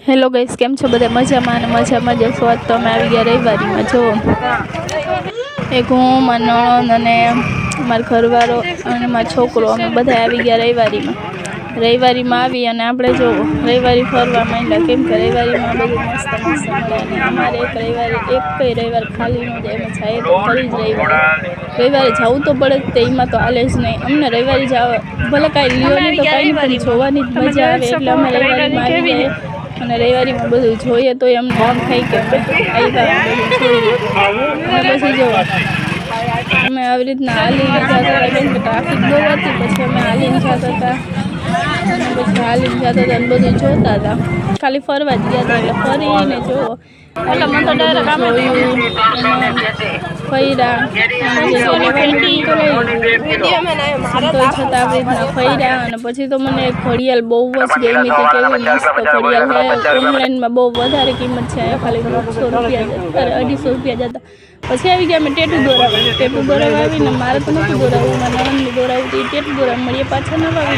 Hello guys, કેમ છો બધા? મજામાં અને મજામાં જ છો. આજ તો અમે આવી ગયા રવિવારીમાં. જો એક હું, મારી નણંદ અને મારો ઘરવાળો અને મારો છોકરો, અમે બધા આવી ગયા રવિવારીમાં આવી અને આપણે જો રવિવારી ફરવા માંડ્યા. કેમ કે રવિવારીમાં બધું મસ્ત મસ્ત મળે અને અમારે એક રવિવાર ખાલી ન જાય. અમે જઈએ તો ખરી જ રવિવારે જવું તો પડે જ, એમાં તો હાલે જ નહીં. અમને રવિવારે જવા ભલે કાંઈ લ્યો નહીં તો કાંઈ નહીં, પણ જોવાની જ મજા આવે એટલે અમે રવિવારીમાં આવી જાય. અને રવિવારીમાં બધું જોઈએ તો અમને આમ થાય કે આવ્યા બધું જોઈએ. અને પછી જો અમે આવી રીતના હાલીને જતા હતા, કેમ કે ટ્રાફિક બહુ હતી. પછી અમે હાલીને જતા હતા અને બધું જોતા હતા. ખાલી ફરવા જ ગયા હતા એટલે ફરીને જો જોયું ફર્યા છતાં આવી રીતના ફર્યા. અને પછી તો મને ઘડિયાળ બહુ જ ગમી હતી. કેવી મસ્ત ઘડિયાળ છે. ઓનલાઈનમાં બહુ વધારે કિંમત છે, ખાલી 150 રૂપિયા 250 રૂપિયા જતા. પછી આવી ગયા અમે ટેટુ દોરાવા આવીને. મારે તો નથી દોરાવું, મારા નણંદને દોરાવું. ટેટુ દોરાવા મળીએ પાછા નવા.